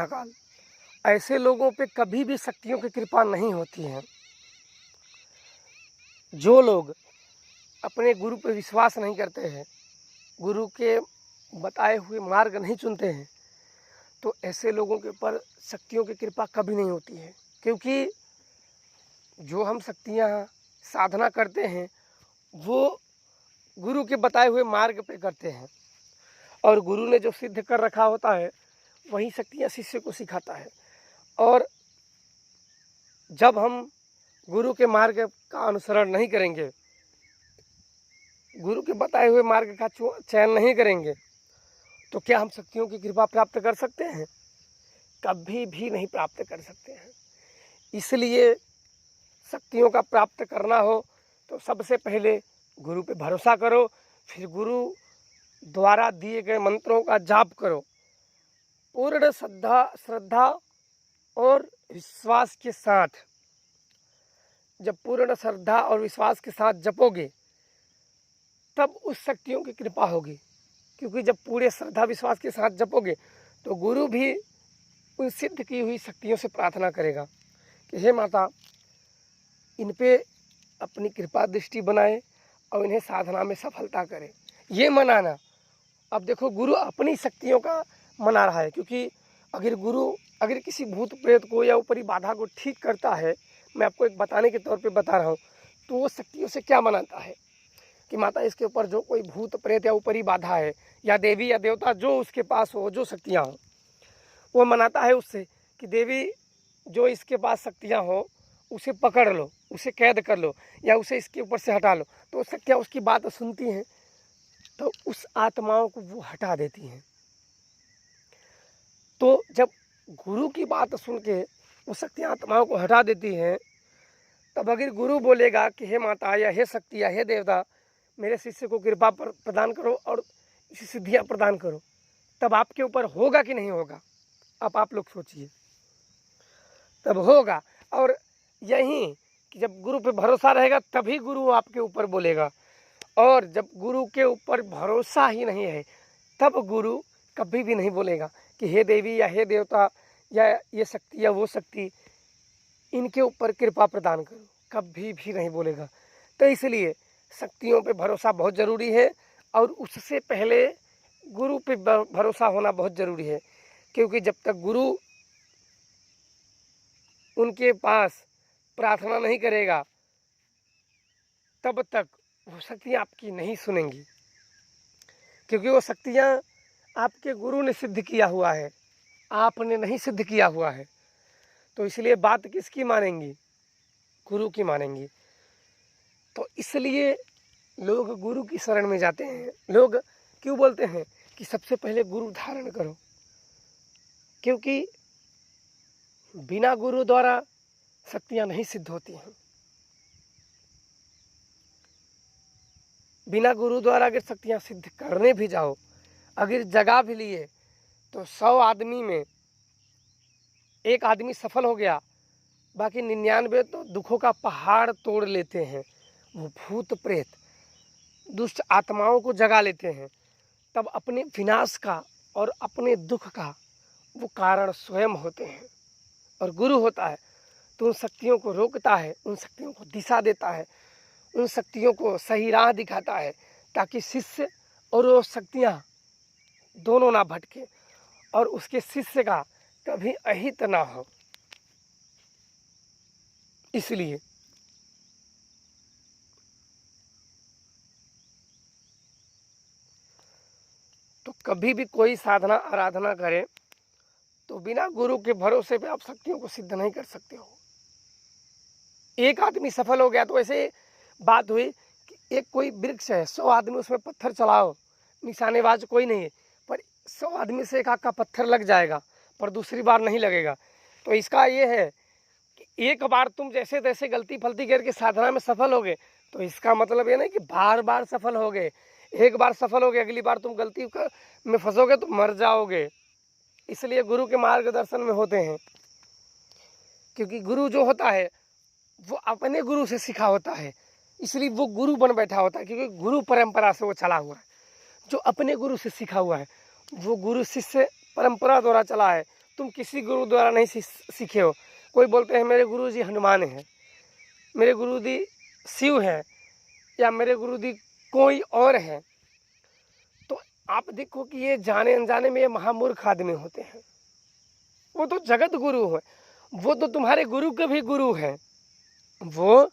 महाकाल, ऐसे लोगों पे कभी भी शक्तियों की कृपा नहीं होती है। जो लोग अपने गुरु पे विश्वास नहीं करते हैं, गुरु के बताए हुए मार्ग नहीं चुनते हैं, तो ऐसे लोगों के ऊपर शक्तियों की कृपा कभी नहीं होती है। क्योंकि जो हम शक्तियाँ साधना करते हैं वो गुरु के बताए हुए मार्ग पे करते हैं, और गुरु ने जो सिद्ध कर रखा होता है वही शक्तियाँ शिष्य को सिखाता है। और जब हम गुरु के मार्ग का अनुसरण नहीं करेंगे, गुरु के बताए हुए मार्ग का चयन नहीं करेंगे, तो क्या हम शक्तियों की कृपा प्राप्त कर सकते हैं? कभी भी नहीं प्राप्त कर सकते हैं। इसलिए शक्तियों का प्राप्त करना हो तो सबसे पहले गुरु पे भरोसा करो, फिर गुरु द्वारा दिए गए मंत्रों का जाप करो। पूर्ण श्रद्धा और विश्वास के साथ, जब पूर्ण श्रद्धा और विश्वास के साथ जपोगे तब उस शक्तियों की कृपा होगी। क्योंकि जब पूरे श्रद्धा विश्वास के साथ जपोगे तो गुरु भी उन सिद्ध की हुई शक्तियों से प्रार्थना करेगा कि हे माता, इन पे अपनी कृपा दृष्टि बनाए और इन्हें साधना में सफलता करे। ये मनाना, अब देखो गुरु अपनी शक्तियों का मना रहा है। क्योंकि अगर किसी भूत प्रेत को या ऊपरी बाधा को ठीक करता है, मैं आपको एक बताने के तौर पे बता रहा हूँ, तो वो शक्तियों से क्या मनाता है कि माता इसके ऊपर जो कोई भूत प्रेत या ऊपरी बाधा है, या देवी या देवता जो उसके पास हो, जो शक्तियाँ हो, वो मनाता है उससे कि देवी जो इसके पास शक्तियाँ हो उसे पकड़ लो, उसे कैद कर लो, या उसे इसके ऊपर से हटा लो। तो शक्तियाँ उसकी बात सुनती हैं तो उस आत्माओं को वो हटा देती हैं। तो जब गुरु की बात सुन के वो शक्तियाँ आत्माओं को हटा देती हैं, तब अगर गुरु बोलेगा कि हे माता या हे शक्ति या हे देवता, मेरे शिष्य को कृपा प्रदान करो और सिद्धियाँ प्रदान करो, तब आपके ऊपर होगा कि नहीं होगा? अब आप लोग सोचिए, तब होगा। और यही कि जब गुरु पे भरोसा रहेगा तभी गुरु आपके ऊपर बोलेगा, और जब गुरु के ऊपर भरोसा ही नहीं है तब गुरु कभी भी नहीं बोलेगा कि हे देवी या हे देवता या ये शक्ति या वो शक्ति, इनके ऊपर कृपा प्रदान करो, कभी भी नहीं बोलेगा। तो इसलिए शक्तियों पे भरोसा बहुत ज़रूरी है, और उससे पहले गुरु पे भरोसा होना बहुत ज़रूरी है। क्योंकि जब तक गुरु उनके पास प्रार्थना नहीं करेगा तब तक वो शक्तियाँ आपकी नहीं सुनेंगी। क्योंकि वो शक्तियाँ आपके गुरु ने सिद्ध किया हुआ है, आपने नहीं सिद्ध किया हुआ है। तो इसलिए बात किसकी मानेंगी? गुरु की मानेंगी। तो इसलिए लोग गुरु की शरण में जाते हैं। लोग क्यों बोलते हैं कि सबसे पहले गुरु धारण करो? क्योंकि बिना गुरु द्वारा शक्तियाँ नहीं सिद्ध होती हैं। बिना गुरु द्वारा अगर शक्तियाँ सिद्ध करने भी जाओ, अगर जगा भी लिए, तो 100 आदमी में एक आदमी सफल हो गया, बाकी 99 तो दुखों का पहाड़ तोड़ लेते हैं। वो भूत प्रेत दुष्ट आत्माओं को जगा लेते हैं, तब अपने विनाश का और अपने दुख का वो कारण स्वयं होते हैं। और गुरु होता है तो उन शक्तियों को रोकता है, उन शक्तियों को दिशा देता है, उन शक्तियों को सही राह दिखाता है, ताकि शिष्य और वो शक्तियाँ दोनों ना भटके और उसके शिष्य का कभी अहित ना हो। इसलिए तो कभी भी कोई साधना आराधना करे तो बिना गुरु के भरोसे पे आप शक्तियों को सिद्ध नहीं कर सकते हो। एक आदमी सफल हो गया तो ऐसे बात हुई कि एक कोई वृक्ष है, 100 आदमी उसमें पत्थर चलाओ, निशानेबाज कोई नहीं है, पर 100 आदमी से एक आध का पत्थर लग जाएगा, पर दूसरी बार नहीं लगेगा। तो इसका ये है कि एक बार तुम जैसे तैसे गलती फलती करके साधना में सफल हो गए, तो इसका मतलब ये नहीं कि बार बार सफल हो गए। एक बार सफल हो गए, अगली बार तुम गलती में फंसोगे तो मर जाओगे। इसलिए गुरु के मार्गदर्शन में होते हैं, क्योंकि गुरु जो होता है वो अपने गुरु से सीखा होता है, इसलिए वो गुरु बन बैठा होता है। क्योंकि गुरु परंपरा से वो चला हुआ है, जो अपने गुरु से सीखा हुआ है, वो गुरु शिष्य परंपरा द्वारा चला है, तुम किसी गुरु द्वारा नहीं सीखे हो। कोई बोलते हैं मेरे गुरु जी हनुमान हैं, मेरे गुरु जी शिव हैं, या मेरे गुरु जी कोई और हैं। तो आप देखो कि ये जाने अनजाने में ये महामूर्ख आदमी होते हैं। वो तो जगत गुरु है, वो तो तुम्हारे गुरु के भी गुरु हैं, वो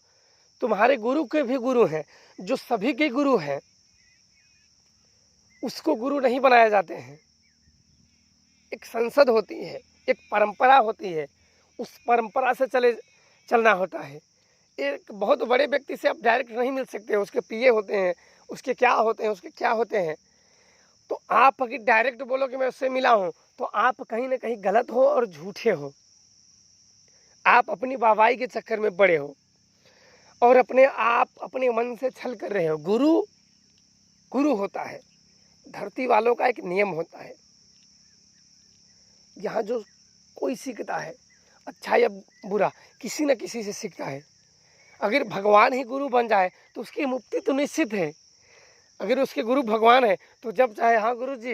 तुम्हारे गुरु के भी गुरु हैं, जो सभी के गुरु हैं। उसको गुरु नहीं बनाया जाते हैं। एक संसद होती है, एक परंपरा होती है, उस परंपरा से चलना होता है। एक बहुत बड़े व्यक्ति से आप डायरेक्ट नहीं मिल सकते, उसके पीए होते हैं, उसके क्या होते हैं, उसके क्या होते हैं। तो आप अगर डायरेक्ट बोलो कि मैं उससे मिला हूं, तो आप कहीं ना कहीं गलत हो और झूठे हो। आप अपनी वाहवाही के चक्कर में पड़े हो और अपने मन से छल कर रहे हो। गुरु होता है, धरती वालों का एक नियम होता है। यहाँ जो कोई सीखता है, अच्छा या बुरा, किसी न किसी से सीखता है। अगर भगवान ही गुरु बन जाए तो उसकी मुक्ति तो निश्चित है। अगर उसके गुरु भगवान है तो जब चाहे, हाँ गुरु जी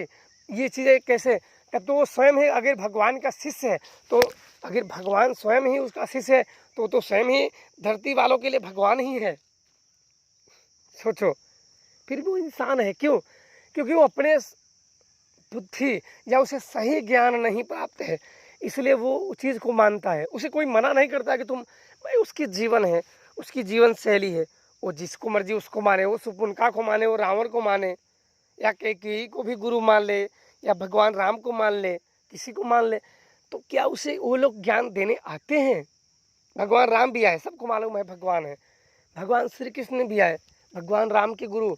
ये चीज़ें कैसे, तो वो स्वयं ही अगर भगवान का शिष्य है, तो अगर भगवान स्वयं ही उसका शिष्य है तो स्वयं ही धरती वालों के लिए भगवान ही है। सोचो, फिर भी वो इंसान है। क्यों? क्योंकि वो अपने बुद्धि या उसे सही ज्ञान नहीं प्राप्त है, इसलिए वो उस चीज़ को मानता है। उसे कोई मना नहीं करता कि तुम, भाई उसकी जीवन है, उसकी जीवन शैली है, वो जिसको मर्जी उसको माने, वो सुपुनका को माने, वो रावण को माने, या कैकेयी को भी गुरु मान ले, या भगवान राम को मान ले, किसी को मान ले। तो क्या उसे वो लोग ज्ञान देने आते हैं? भगवान राम भी आए, सबको मालूम है भगवान है। भगवान श्री कृष्ण भी आए, भगवान राम के गुरु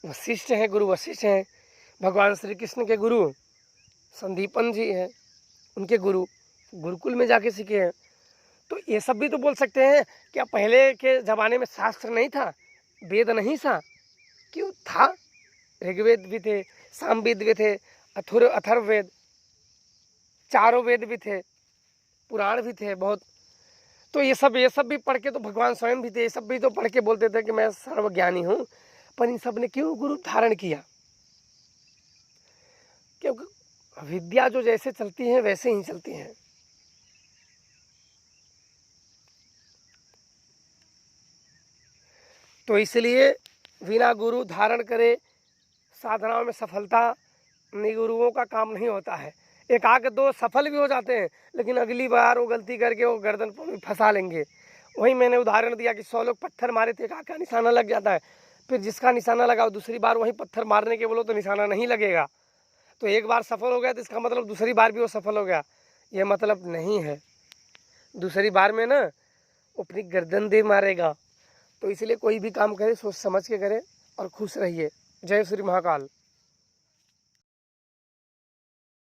वशिष्ठ हैं, गुरु वशिष्ठ हैं। भगवान श्री कृष्ण के गुरु संदीपन जी हैं, उनके गुरु गुरुकुल में जाके सीखे हैं। तो ये सब भी तो बोल सकते हैं, क्या पहले के ज़माने में शास्त्र नहीं था, वेद नहीं था? क्यों था? ऋग्वेद भी थे, सामवेद भी थे, अथर्ववेद, चारों वेद भी थे, पुराण भी थे बहुत। तो ये सब भी पढ़ के तो भगवान स्वयं भी थे, ये सब भी तो पढ़ के बोलते थे कि मैं सर्वज्ञानी हूँ। पर इन सब ने क्यों गुरु धारण किया? क्योंकि विद्या जो जैसे चलती है वैसे ही चलती है। तो इसलिए बिना गुरु धारण करे साधनाओं में सफलता गुरुओं का काम नहीं होता है। एक आग दो सफल भी हो जाते हैं, लेकिन अगली बार वो गलती करके वो गर्दन पर फंसा लेंगे। वही मैंने उदाहरण दिया कि 100 लोग पत्थर मारे थे, एक का निशाना लग जाता है, फिर जिसका निशाना लगा दूसरी बार वही पत्थर मारने के बोलो तो निशाना नहीं लगेगा। तो एक बार सफल हो गया तो इसका मतलब दूसरी बार भी वो सफल हो गया, ये मतलब नहीं है। दूसरी बार में ना अपनी गर्दन दे मारेगा। तो इसलिए कोई भी काम करे सोच समझ के करे और खुश रहिए। जय श्री महाकाल।